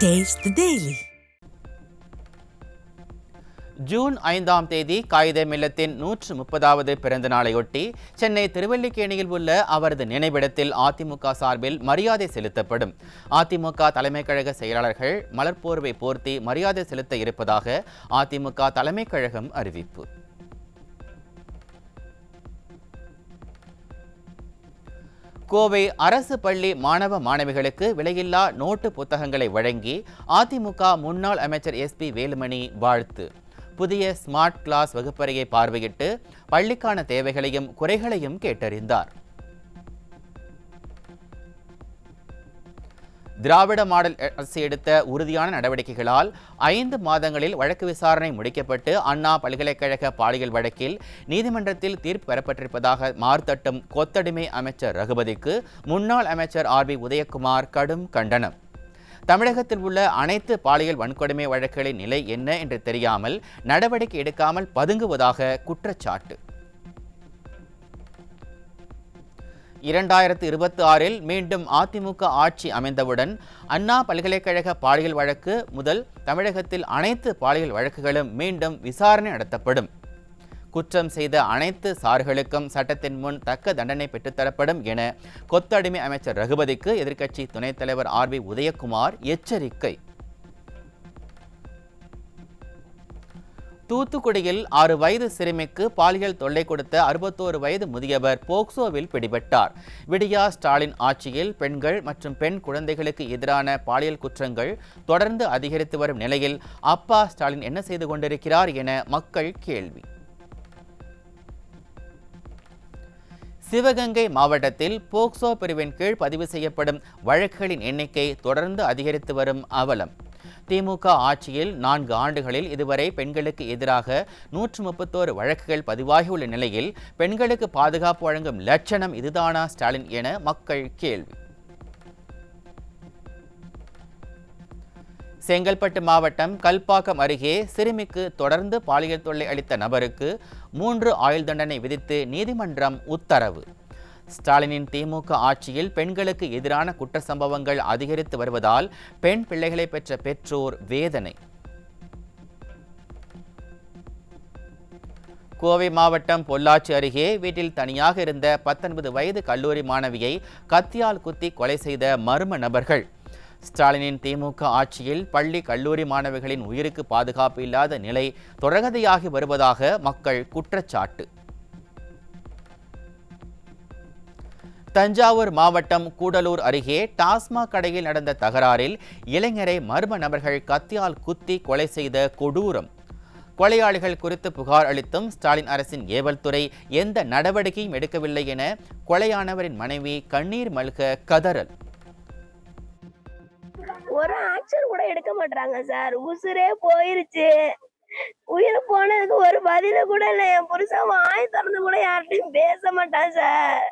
Taste the Daily. June 5ஆம் தேதி காயிதே மில்லத்தின் 130வது பிறந்த நாளையொட்டி சென்னை திருவல்லிக்கேணியில் உள்ள அவரது நினைவிடத்தில் அதிமுக சார்பில் மரியாதை செலுத்தப்படும். அதிமுக தலைமை கழக செயலாளர்கள் மலர்போர்வை போர்த்தி மரியாதை செலுத்த இருப்பதாக அதிமுக தலைமை கழகம் அறிவிப்பு. கோவை அரசு பள்ளி மாணவ மாணவிகளுக்கு விலையில்லா நோட்டு புத்தகங்களை வழங்கி அதிமுக முன்னாள் அமைச்சர் SP வேலுமணி வாழ்த்து. புதிய ஸ்மார்ட் கிளாஸ் வகுப்பறையை பார்வையிட்டு பள்ளிக்கான தேவைகளையும் குறைகளையும் கேட்டறிந்தார். திராவிட மாடல் அரசு எடுத்த உறுதியான நடவடிக்கைகளால் 5 மாதங்களில் வழக்கு விசாரணை முடிக்கப்பட்டு அண்ணா பல்கலைக்கழக பாலியல் வழக்கில் நீதிமன்றத்தில் தீர்ப்பு பெறப்பட்டிருப்பதாக மார்த்தட்டும் கொத்தடிமை அமைச்சர் ரகுபதிக்கு முன்னாள் அமைச்சர் RB உதயகுமார் கடும் கண்டனம். தமிழகத்தில் உள்ள அனைத்து பாலியல் வன்கொடுமை வழக்குகளின் நிலை என்ன என்று தெரியாமல் நடவடிக்கை எடுக்காமல் பதுங்குவதாக குற்றச்சாட்டு. 2026இல் மீண்டும் அதிமுக ஆட்சி அமைந்தவுடன் அண்ணா பல்கலைக்கழக பாலியல் வழக்கு முதல் தமிழகத்தில் அனைத்து பாலியல் வழக்குகளும் மீண்டும் விசாரணை நடத்தப்படும். குற்றம் செய்த அனைத்து சார்களுக்கும் சட்டத்தின் முன் தக்க தண்டனை பெற்றுத்தரப்படும் என கொத்தடிமை அமைச்சர் ரகுபதிக்கு எதிர்க்கட்சி துணைத் தலைவர் RB உதயகுமார் எச்சரிக்கை. தூத்துக்குடியில் 6 வயது சிறுமிக்கு பாலியல் தொல்லை கொடுத்த 61 வயது முதியவர் போக்சோவில் பிடிபட்டார். விடியா ஸ்டாலின் ஆட்சியில் பெண்கள் மற்றும் பெண் குழந்தைகளுக்கு எதிரான பாலியல் குற்றங்கள் தொடர்ந்து அதிகரித்து வரும் நிலையில் அப்பா ஸ்டாலின் என்ன செய்து கொண்டிருக்கிறார் என மக்கள் கேள்வி. சிவகங்கை மாவட்டத்தில் போக்சோ பிரிவின் கீழ் பதிவு செய்யப்படும் வழக்குகளின் எண்ணிக்கை தொடர்ந்து அதிகரித்து வரும் அவலம். திமுக ஆட்சியில் 4 ஆண்டுகளில் இதுவரை பெண்களுக்கு எதிராக 131 வழக்குகள் பதிவாகியுள்ள நிலையில் பெண்களுக்கு பாதுகாப்பு வழங்கும் லட்சணம் இதுதானா ஸ்டாலின் என மக்கள் கேள்வி. செங்கல்பட்டு மாவட்டம் கல்பாக்கம் அருகே சிறுமிக்கு தொடர்ந்து பாலியல் தொல்லை அளித்த நபருக்கு 3 ஆயுள் தண்டனை விதித்து நீதிமன்றம் உத்தரவு. ஸ்டாலினின் திமுக ஆட்சியில் பெண்களுக்கு எதிரான குற்ற சம்பவங்கள் அதிகரித்து வருவதால் பெண் பிள்ளைகளை பெற்ற பெற்றோர் வேதனை. கோவை மாவட்டம் பொள்ளாச்சி அருகே வீட்டில் தனியாக இருந்த 19 வயது கல்லூரி மாணவியை கத்தியால் குத்தி கொலை செய்த மர்ம நபர்கள். ஸ்டாலினின் திமுக ஆட்சியில் பள்ளி கல்லூரி மாணவிகளின் உயிருக்கு பாதுகாப்பு இல்லாத நிலை தொடர்கதையாகி வருவதாக மக்கள் குற்றச்சாட்டு. தஞ்சாவூர் மாவட்டம் கூடலூர் அருகே டாஸ்மாக் கடையில் நடந்த தகராறில் இளைஞரை மர்ம நபர்கள் கத்தியால் குத்தி கொலை செய்த கொடூரம். கொலையாளிகள் குறித்து புகார் அளித்தும் ஸ்டாலின் அரசின் ஏவல் துறை எந்த நடவடிக்கையும் எடுக்கவில்லை என கொலையானவரின் மனைவி கண்ணீர் மல்க கதறல். ஒரு ஆக்ஷன் கூட எடுக்க மாட்டாங்க சார். உசுரே போயிருச்சு. உயிர் போனதுக்கு ஒரு பதில கூட இல்ல. என் புருஷன் வாய் திறந்து கூட யார்கிட்டயும் பேச மாட்டான் சார்.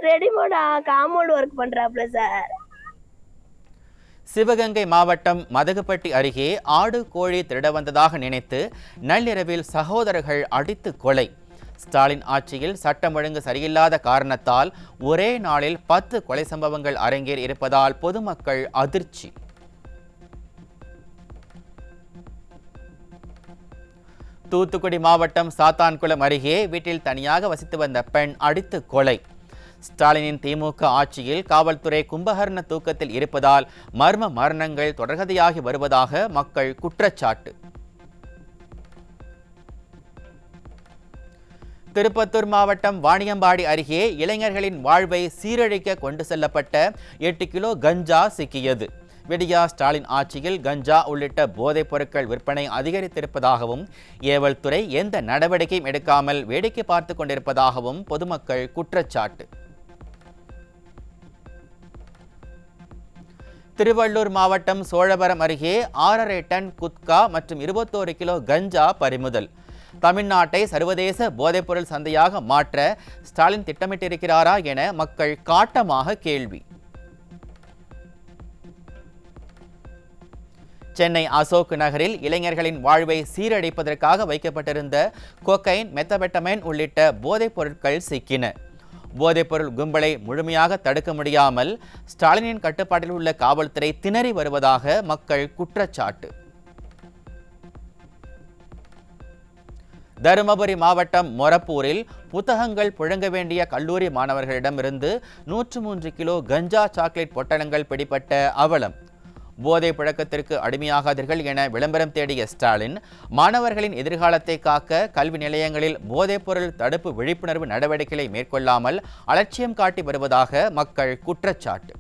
ரெடிமேட் காம்பவுண்ட் ஒர்க் பண்றாப்ல சார். சிவகங்கை மாவட்டம் மதகுப்பட்டி அருகே ஆடு கோழி திருட வந்ததாக நினைத்து நள்ளிரவில் சகோதரர்கள் அடித்து கொலை. ஸ்டாலின் ஆட்சியில் சட்டம் ஒழுங்கு சரியில்லாத காரணத்தால் ஒரே நாளில் 10 கொலை சம்பவங்கள் அரங்கேறி இருப்பதால் பொதுமக்கள் அதிர்ச்சி. தூத்துக்குடி மாவட்டம் சாத்தான்குளம் அருகே வீட்டில் தனியாக வசித்து வந்த பெண் அடித்து கொலை. ஸ்டாலினின் திமுக ஆட்சியில் காவல்துறை கும்பகர்ண தூக்கத்தில் இருப்பதால் மர்ம மரணங்கள் தொடர்கதையாகி வருவதாக மக்கள் குற்றச்சாட்டு. திருப்பத்தூர் மாவட்டம் வாணியம்பாடி அருகே இளைஞர்களின் வாழ்வை சீரழிக்க கொண்டு செல்லப்பட்ட 8 கிலோ கஞ்சா சிக்கியது. விடியா ஸ்டாலின் ஆட்சியில் கஞ்சா உள்ளிட்ட போதைப் பொருட்கள் விற்பனை அதிகரித்திருப்பதாகவும் ஏவல் துறை எந்த நடவடிக்கையும் எடுக்காமல் வேடிக்கை பார்த்து கொண்டிருப்பதாகவும் பொதுமக்கள் குற்றச்சாட்டு. திருவள்ளூர் மாவட்டம் சோழவரம் அருகே 6.5 டன் குட்கா மற்றும் 21 கிலோ கஞ்சா பறிமுதல். தமிழ்நாட்டை சர்வதேச போதைப்பொருள் சந்தையாக மாற்ற ஸ்டாலின் திட்டமிட்டிருக்கிறாரா என மக்கள் காட்டமாக கேள்வி. சென்னை அசோக் நகரில் இளைஞர்களின் வாழ்வை சீரழிப்பதற்காக வைக்கப்பட்டிருந்த கொக்கைன், மெத்தபெட்டமைன் உள்ளிட்ட போதைப் பொருட்கள் சிக்கின. போதைப்பொருள் கும்பலை முழுமையாக தடுக்க முடியாமல் ஸ்டாலினின் கட்டுப்பாட்டில் உள்ள காவல்துறை திணறி வருவதாக மக்கள் குற்றச்சாட்டு. தருமபுரி மாவட்டம் மொரப்பூரில் புத்தகங்கள் புழங்க வேண்டிய கல்லூரி மாணவர்களிடமிருந்து 103 கிலோ கஞ்சா சாக்லேட் பொட்டலங்கள் பிடிபட்ட அவலம். போதை புழக்கத்திற்கு அடிமையாகாதீர்கள் என விளம்பரம் தேடிய ஸ்டாலின், மாணவர்களின் எதிர்காலத்தை காக்க கல்வி நிலையங்களில் போதைப்பொருள் தடுப்பு விழிப்புணர்வு நடவடிக்கைகளை மேற்கொள்ளாமல் அலட்சியம் காட்டி வருவதாக மக்கள் குற்றச்சாட்டு.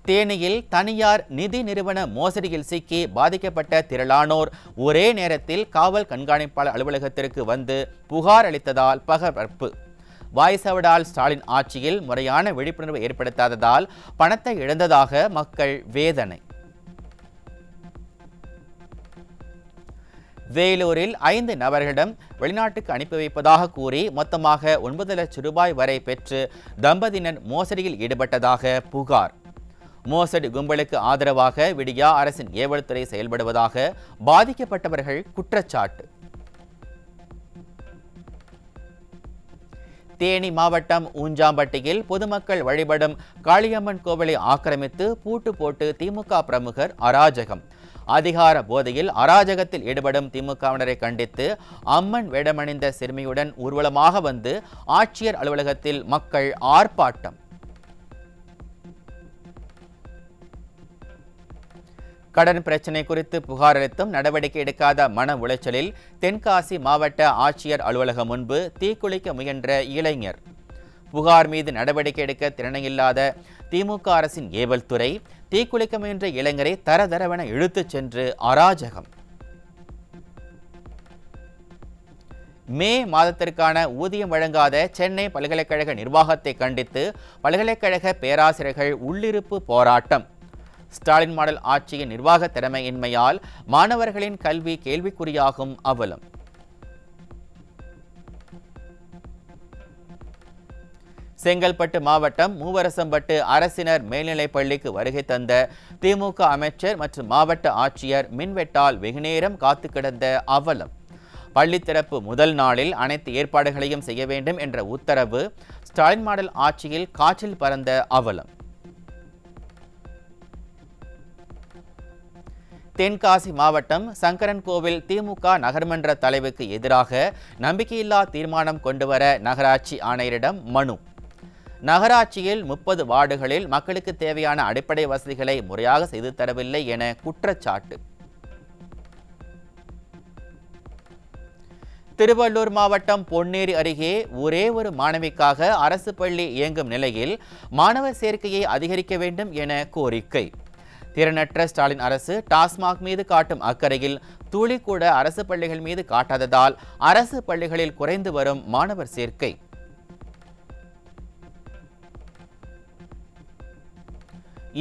தேனியில் தனியார் நிதி நிறுவன மோசடியில் சிக்கி பாதிக்கப்பட்ட திரளானோர் ஒரே நேரத்தில் காவல் கண்காணிப்பாளர் அலுவலகத்திற்கு வந்து புகார் அளித்ததால் பரபரப்பு. வாய்சவடால் ஸ்டாலின் ஆட்சியில் முறையான விழிப்புணர்வு ஏற்படுத்தாததால் பணத்தை இழந்ததாக மக்கள் வேதனை. வேலூரில் 5 நபர்களிடம் வெளிநாட்டுக்கு அனுப்பி வைப்பதாக கூறி மொத்தமாக 9 லட்சம் ரூபாய் வரை பெற்று தம்பதியினர் மோசடியில் ஈடுபட்டதாக புகார். மோசடி கும்பலுக்கு ஆதரவாக விடியா அரசின் ஏவல் துறை செயல்படுவதாக பாதிக்கப்பட்டவர்கள் குற்றச்சாட்டு. தேனி மாவட்டம் ஊஞ்சாம்பட்டியில் பொதுமக்கள் வழிபடும் காளியம்மன் கோவிலை ஆக்கிரமித்து பூட்டு போட்டு திமுக பிரமுகர் அராஜகம். அதிகார போதையில் அராஜகத்தில் ஈடுபடும் திமுகவினரை கண்டித்து அம்மன் வேடமணிந்த சிறுமியுடன் ஊர்வலமாக வந்து ஆட்சியர் அலுவலகத்தில் மக்கள் ஆர்ப்பாட்டம். கடன் பிரச்சினை குறித்து புகார் அளித்தும் நடவடிக்கை எடுக்காத மன உளைச்சலில் தென்காசி மாவட்ட ஆட்சியர் அலுவலகம் முன்பு தீக்குளிக்க முயன்ற இளைஞர். புகார் மீது நடவடிக்கை எடுக்க திறனையில்லாத திமுக அரசின் ஏவல் துறை தீக்குளிக்க முயன்ற இளைஞரை தரதரவென இழுத்துச் சென்று அராஜகம். மே மாதத்திற்கான ஊதியம் வழங்காத சென்னை பல்கலைக்கழக நிர்வாகத்தை கண்டித்து பல்கலைக்கழக பேராசிரியர்கள் உள்ளிருப்பு போராட்டம். ஸ்டாலின் மாடல் ஆட்சியின் நிர்வாக திறமையின்மையால் மாணவர்களின் கல்வி கேள்விக்குறியாகும் அவலம். செங்கல்பட்டு மாவட்டம் மூவரசம்பட்டு அரசினர் மேல்நிலைப் பள்ளிக்கு வருகை தந்த திமுக அமைச்சர் மற்றும் மாவட்ட ஆட்சியர் மின்வெட்டால் வெகுநேரம் காத்து கிடந்த அவலம். பள்ளி திறப்பு முதல் நாளில் அனைத்து ஏற்பாடுகளையும் செய்ய வேண்டும் என்ற உத்தரவு. ஸ்டாலின் மாடல் ஆட்சியில் காற்றில் பறந்த அவலம். தென்காசி மாவட்டம் சங்கரன்கோவில் திமுக நகர்மன்ற தலைவுக்கு எதிராக நம்பிக்கையில்லா தீர்மானம் கொண்டுவர நகராட்சி ஆணையரிடம் மனு. நகராட்சியில் 30 வார்டுகளில் மக்களுக்கு தேவையான அடிப்படை வசதிகளை முறையாக செய்து தரவில்லை என குற்றச்சாட்டு. திருவள்ளூர் மாவட்டம் பொன்னேரி அருகே ஒரே ஒரு மாணவிக்காக அரசு பள்ளி இயங்கும் நிலையில் மாணவர் சேர்க்கையை அதிகரிக்க வேண்டும் என கோரிக்கை. திறனற்ற ஸ்டாலின் அரசு டாஸ்மாக் மீது காட்டும் அக்கறையில் துளி கூட அரசு பள்ளிகள் மீது காட்டாததால் அரசு பள்ளிகளில் குறைந்து வரும் மாணவர் சேர்க்கை.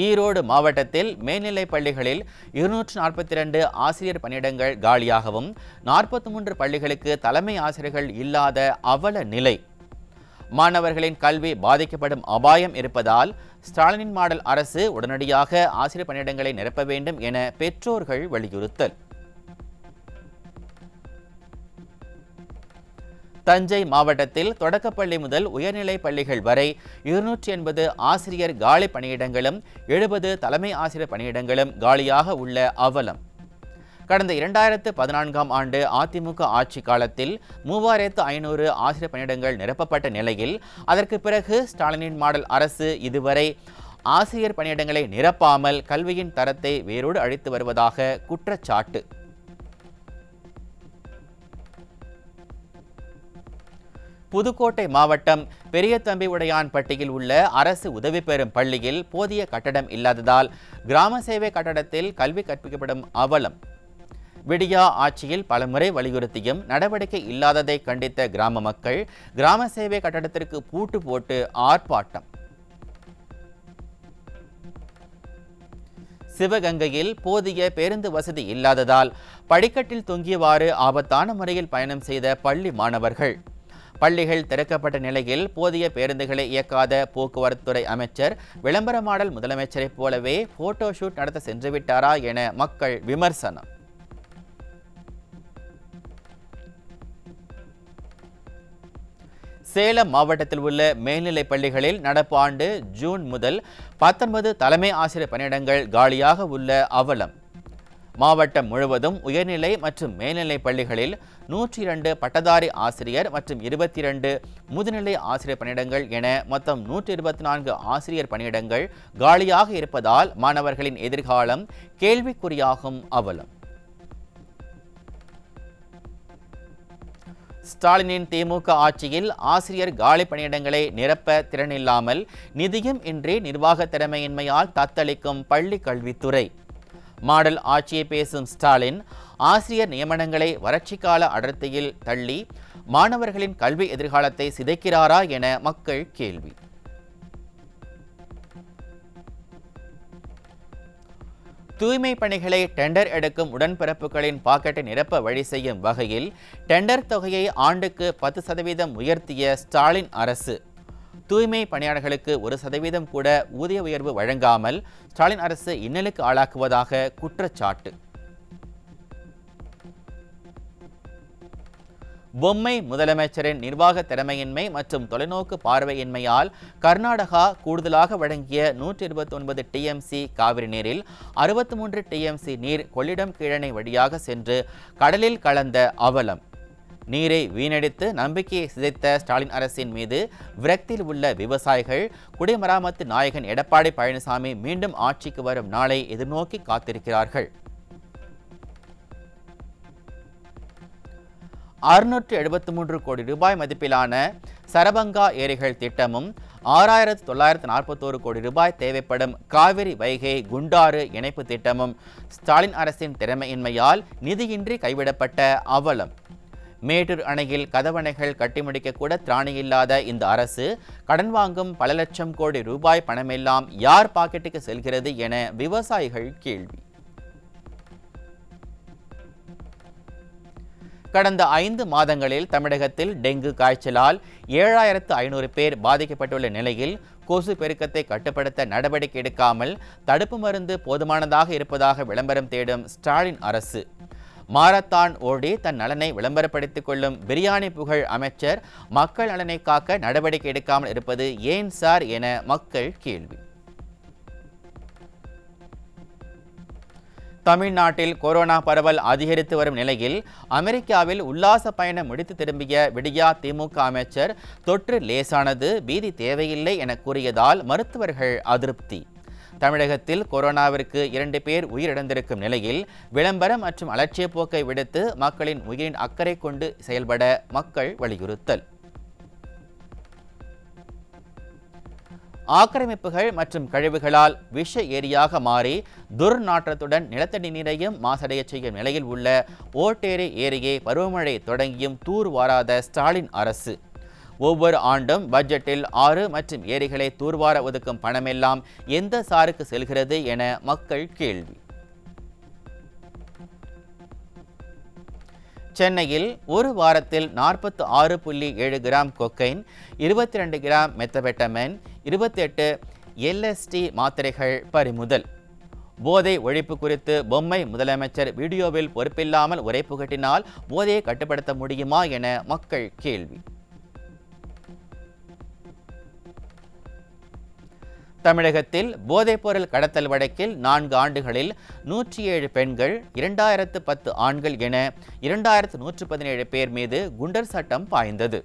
ஈரோடு மாவட்டத்தில் மேல்நிலைப் பள்ளிகளில் 242 ஆசிரியர் பணியிடங்கள் காலியாகவும் 43 பள்ளிகளுக்கு தலைமை ஆசிரியர்கள் இல்லாத அவல நிலை. மாணவர்களின் கல்வி பாதிக்கப்படும் அபாயம் இருப்பதால் ஸ்டாலின் மாடல் அரசு உடனடியாக ஆசிரியர் பணியிடங்களை நிரப்ப வேண்டும் என பெற்றோர்கள் வலியுறுத்தல். தஞ்சை மாவட்டத்தில் தொடக்கப்பள்ளி முதல் உயர்நிலைப் பள்ளிகள் வரை 280 ஆசிரியர் காலி பணியிடங்களும் 70 தலைமை ஆசிரியர் பணியிடங்களும் காலியாக உள்ள அவலம். கடந்த 2014ஆம் ஆண்டு அதிமுக ஆட்சி காலத்தில் 3500 ஆசிரியர் பணியிடங்கள் நிரப்பப்பட்ட நிலையில் அதற்கு பிறகு ஸ்டாலினின் மாடல் அரசு இதுவரை ஆசிரியர் பணியிடங்களை நிரப்பாமல் கல்வியின் தரத்தை வேரோடு அழித்து வருவதாக குற்றச்சாட்டு. புதுக்கோட்டை மாவட்டம் பெரியதம்பி உடையான்பட்டியில் உள்ள அரசு உதவி பெறும் பள்ளியில் போதிய கட்டடம் இல்லாததால் கிராம சேவை கட்டடத்தில் கல்வி கற்பிக்கப்படும் அவலம். விடியா ஆட்சியில் பலமுறை வலியுறுத்தியும் நடவடிக்கை இல்லாததை கண்டித்த கிராம மக்கள் கிராம சேவை கட்டடத்திற்கு பூட்டு போட்டு ஆர்ப்பாட்டம். சிவகங்கையில் போதிய பேருந்து வசதி இல்லாததால் படிக்கட்டில் தொங்கியவாறு ஆபத்தான முறையில் பயணம் செய்த பள்ளி மாணவர்கள். பள்ளிகள் திறக்கப்பட்ட நிலையில் போதிய பேருந்துகளை இயக்காத போக்குவரத்துறை அமைச்சர் விளம்பர மாடல் முதலமைச்சரைப் போலவே போட்டோ ஷூட் நடத்த சென்றுவிட்டாரா என மக்கள் விமர்சனம். சேலம் மாவட்டத்தில் உள்ள மேல்நிலைப் பள்ளிகளில் நடப்பு ஆண்டு ஜூன் முதல் 19 தலைமை ஆசிரியர் பணியிடங்கள் காலியாக உள்ள அவலம். மாவட்டம் முழுவதும் உயர்நிலை மற்றும் மேல்நிலைப் பள்ளிகளில் 102 பட்டதாரி ஆசிரியர் மற்றும் 22 முதுநிலை ஆசிரியர் பணியிடங்கள் என மொத்தம் 124 ஆசிரியர் பணியிடங்கள் காலியாக இருப்பதால் மாணவர்களின் எதிர்காலம் கேள்விக்குறியாகும் அவலம். ஸ்டாலினின் திமுக ஆட்சியில் ஆசிரியர் காலி பணியிடங்களை நிரப்ப திறனில்லாமல் நிதியும் இன்றி நிர்வாக திறமையின்மையால் தத்தளிக்கும் பள்ளி கல்வித்துறை. மாடல் ஆட்சியை பேசும் ஸ்டாலின் ஆசிரியர் நியமனங்களை வறட்சிக்கால அடர்த்தியில் தள்ளி மாணவர்களின் கல்வி எதிர்காலத்தை சிதைக்கிறாரா என மக்கள் கேள்வி. தூய்மை பணிகளை டெண்டர் எடுக்கும் உடன்பிறப்புகளின் பாக்கெட்டை நிரப்ப வழி செய்யும் வகையில் டெண்டர் தொகையை ஆண்டுக்கு 10% உயர்த்திய ஸ்டாலின் அரசு. தூய்மை பணியாளர்களுக்கு 1% கூட ஊதிய உயர்வு வழங்காமல் ஸ்டாலின் அரசு இன்னலுக்கு ஆளாக்குவதாக குற்றச்சாட்டு. பொம்மை முதலமைச்சரின் நிர்வாக திறமையின்மை மற்றும் தொலைநோக்கு பார்வையின்மையால் கர்நாடகா கூடுதலாக வழங்கிய 129 டிஎம்சி காவிரி நீரில் 63 டிஎம்சி நீர் கொள்ளிடம் கீழணை வழியாக சென்று கடலில் கலந்த அவலம். நீரை வீணடித்து நம்பிக்கையை சிதைத்த ஸ்டாலின் அரசின் மீது விரக்தியில் உள்ள விவசாயிகள் குடிமராமத்து நாயகன் எடப்பாடி பழனிசாமி மீண்டும் ஆட்சிக்கு வரும் நாளை எதிர்நோக்கி காத்திருக்கிறார்கள். 673 கோடி ரூபாய் மதிப்பிலான சரபங்கா ஏரிகள் திட்டமும் 6941 கோடி ரூபாய் தேவைப்படும் காவிரி வைகை குண்டாறு இணைப்பு திட்டமும் ஸ்டாலின் அரசின் திறமையின்மையால் நிதியின்றி கைவிடப்பட்ட அவலம். மேட்டூர் அணையில் கதவணைகள் கட்டி முடிக்க கூட திராணியில்லாத இந்த அரசு கடன் வாங்கும் பல லட்சம் கோடி ரூபாய் பணமெல்லாம் யார் பாக்கெட்டுக்கு செல்கிறது என விவசாயிகள் கேள்வி. கடந்த 5 மாதங்களில் தமிழகத்தில் டெங்கு காய்ச்சலால் 7500 பேர் பாதிக்கப்பட்டுள்ள நிலையில் கொசு பெருக்கத்தை கட்டுப்படுத்த நடவடிக்கை எடுக்காமல் தடுப்பு மருந்து போதுமானதாக இருப்பதாக விளம்பரம் தேடும் ஸ்டாலின் அரசு. மாரத்தான் ஓடி தன் நலனை விளம்பரப்படுத்திக் கொள்ளும் பிரியாணி புகழ் அமைச்சர் மக்கள் நலனை காக்க நடவடிக்கை எடுக்காமல் இருப்பது ஏன் சார் என மக்கள் கேள்வி. தமிழ்நாட்டில் கொரோனா பரவல் அதிகரித்து வரும் நிலையில் அமெரிக்காவில் உல்லாச பயணம் முடித்து திரும்பிய விடியா திமுக அமைச்சர் தொற்று லேசானது, பீதி தேவையில்லை என கூறியதால் மருத்துவர்கள் அதிருப்தி. தமிழகத்தில் கொரோனாவிற்கு 2 பேர் உயிரிழந்திருக்கும் நிலையில் விளம்பரம் மற்றும் அலட்சிய போக்கை விடுத்து மக்களின் உயிரின் அக்கறை கொண்டு செயல்பட மக்கள் வலியுறுத்தல். ஆக்கிரமிப்புகள் மற்றும் கழிவுகளால் விஷ ஏரியாக மாறி துர்நாற்றத்துடன் நிலத்தடி நீரையும் மாசடைய செய்யும் நிலையில் உள்ள ஓட்டேரி ஏரியை பருவமழை தொடங்கியும் தூர் வாராத ஸ்டாலின் அரசு. ஒவ்வொரு ஆண்டும் பட்ஜெட்டில் 6 மற்றும் ஏரிகளை தூர்வார ஒதுக்கும் பணமெல்லாம் எந்த சாருக்கு செல்கிறது என மக்கள் கேள்வி. சென்னையில் ஒரு வாரத்தில் 46.7 gram cocaine, 22 gram methamphetamine, 28 LSD மாத்திரைகள் பறிமுதல். போதை ஒழிப்பு குறித்து பொம்மை முதலமைச்சர் வீடியோவில் பொறுப்பில்லாமல் உரை புகட்டினால் போதையை கட்டுப்படுத்த முடியுமா என மக்கள் கேள்வி. தமிழகத்தில் போதைப்பொருள் கடத்தல் வழக்கில் 4 ஆண்டுகளில் 107 பெண்கள், 2010 ஆண்கள் என 2117 பேர் மீது குண்டர் சட்டம் பாய்ந்தது.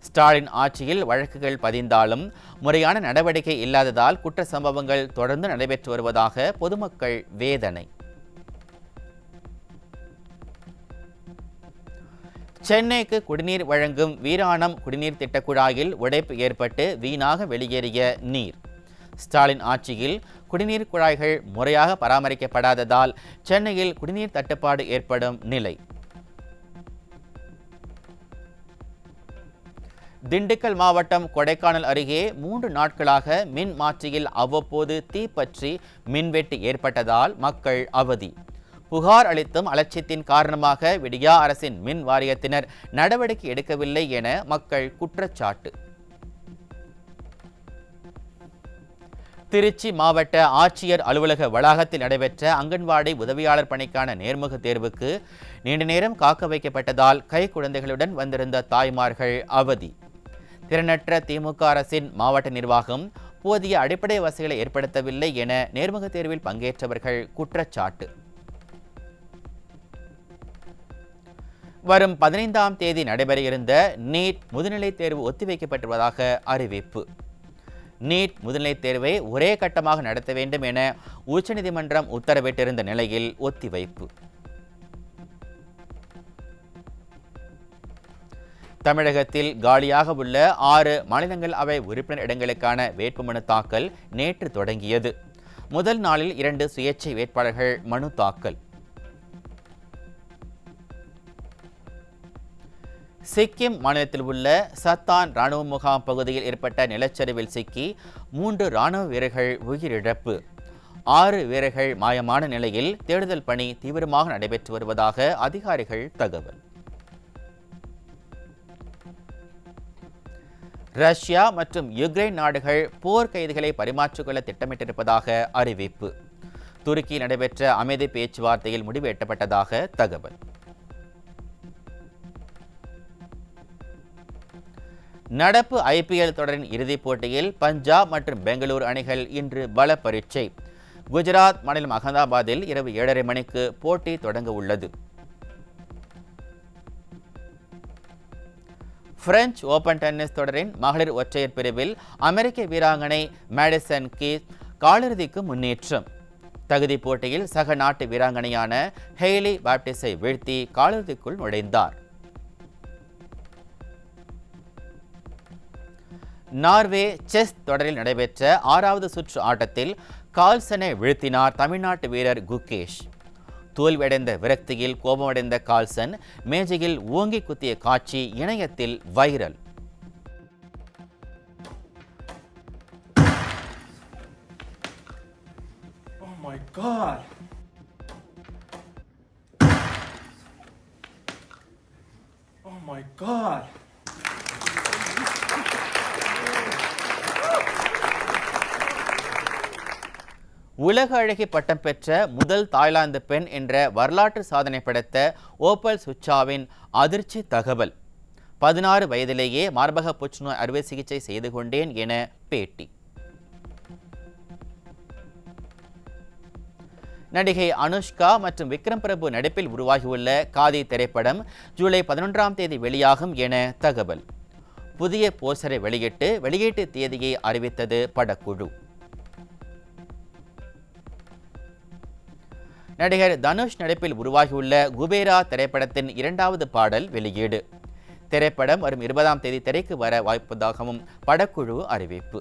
ஸ்டாலின் ஆட்சியில் வழக்குகள் பதிந்தாலும் முறையான நடவடிக்கை இல்லாததால் குற்ற சம்பவங்கள் தொடர்ந்து நடைபெற்று வருவதாக பொதுமக்கள் வேதனை. சென்னைக்கு குடிநீர் வழங்கும் வீராணம் குடிநீர் திட்ட குழாயில் உடைப்பு ஏற்பட்டு வீணாக வெளியேறிய நீர். ஸ்டாலின் ஆட்சியில் குடிநீர் குழாய்கள் முறையாக பராமரிக்கப்படாததால் சென்னையில் குடிநீர் தட்டுப்பாடு ஏற்படும் நிலை. திண்டுக்கல் மாவட்டம் கொடைக்கானல் அருகே 3 நாட்களாக மின் மாற்றியில் அவ்வப்போது தீப்பற்றி மின்வெட்டு ஏற்பட்டதால் மக்கள் அவதி. புகார் அளித்தும் அலட்சியத்தின் காரணமாக விடியா அரசின் மின் வாரியத்தினர் நடவடிக்கை எடுக்கவில்லை என மக்கள் குற்றச்சாட்டு. திருச்சி மாவட்ட ஆட்சியர் அலுவலக வளாகத்தில் நடைபெற்ற அங்கன்வாடி உதவியாளர் பணிக்கான நேர்முக தேர்வுக்கு நீண்ட நேரம் காக்க வைக்கப்பட்டதால் கை குழந்தைகளுடன் வந்திருந்த தாய்மார்கள் அவதி. திறனற்ற திமுக அரசின் மாவட்ட நிர்வாகம் போதிய அடிப்படை வசதிகளை ஏற்படுத்தவில்லை என நேர்முகத் தேர்வில் பங்கேற்றவர்கள் குற்றச்சாட்டு. வரும் 15ஆம் தேதி நடைபெற இருந்த நீட் முதுநிலைத் தேர்வு ஒத்திவைக்கப்பட்டுள்ளதாக அறிவிப்பு. நீட் முதுநிலைத் தேர்வை ஒரே கட்டமாக நடத்த வேண்டும் என உச்சநீதிமன்றம் உத்தரவிட்டிருந்த நிலையில் ஒத்திவைப்பு. தமிழகத்தில் காலியாக உள்ள 6 மாநிலங்களவை உறுப்பினர் இடங்களுக்கான வேட்புமனு தாக்கல் நேற்று தொடங்கியது. முதல் நாளில் 2 சுயேட்சை வேட்பாளர்கள் மனு தாக்கல். சிக்கிம் மாநிலத்தில் உள்ள சத்தான் ராணுவ முகாம் பகுதியில் ஏற்பட்ட நிலச்சரிவில் சிக்கி 3 ராணுவ வீரர்கள் உயிரிழப்பு. 6 வீரர்கள் மாயமான நிலையில் தேடுதல் பணி தீவிரமாக நடைபெற்று வருவதாக அதிகாரிகள் தகவல். ரஷ்யா மற்றும் யுக்ரைன் நாடுகள் போர் கைதிகளை பரிமாற்றிக்கொள்ள திட்டமிட்டிருப்பதாக அறிவிப்பு. துருக்கியில் நடைபெற்ற அமைதி பேச்சுவார்த்தையில் முடிவு எட்டப்பட்டதாக தகவல். நடப்பு IPL தொடரின் இறுதிப் போட்டியில் பஞ்சாப் மற்றும் பெங்களூரு அணிகள் இன்று பல பரீட்சை. குஜராத் மாநிலம் அகமதாபாத்தில் இரவு 7:30 மணிக்கு போட்டி தொடங்க உள்ளது. பிரெஞ்சு ஓபன் டென்னிஸ் தொடரின் மகளிர் ஒற்றையர் பிரிவில் அமெரிக்க வீராங்கனை மேடிசன் கீஸ் காலிறுதிக்கு முன்னேற்றம். தகுதி போட்டியில் சக நாட்டு வீராங்கனையான ஹெய்லி பாப்டிஸை வீழ்த்தி காலிறுதிக்குள் நுழைந்தார். நார்வே செஸ் தொடரில் நடைபெற்ற 6வது சுற்று ஆட்டத்தில் கால்சனை வீழ்த்தினார் தமிழ்நாட்டு வீரர் குகேஷ். தோல்வியடைந்த விரக்தியில் கோபமடைந்த கால்சன் மேஜையில் ஓங்கி குத்திய காட்சி இணையத்தில் viral. Oh my God! Oh my God! உலக அழகி பட்டம் பெற்ற முதல் தாய்லாந்து பெண் என்ற வரலாற்று சாதனை படைத்த ஓபல் சுச்சாவின் அதிர்ச்சி தகவல். 16 வயதிலேயே மார்பக புற்றுநோய் அறுவை சிகிச்சை செய்து கொண்டேன் என பேட்டி. நடிகை அனுஷ்கா மற்றும் விக்ரம் பிரபு நடிப்பில் உருவாகியுள்ள காதி திரைப்படம் ஜூலை 11ஆம் தேதி வெளியாகும் என தகவல். புதிய போஸ்டரை வெளியிட்டு வெளியீட்டு தேதியை அறிவித்தது படக்குழு. நடிகர் தனுஷ் நடிப்பில் உருவாகியுள்ள குபேரா திரைப்படத்தின் 2வது பாடல் வெளியீடு. திரைப்படம் வரும் 20ஆம் தேதி திரைக்கு வர வாய்ப்பதாகவும் படக்குழு அறிவிப்பு.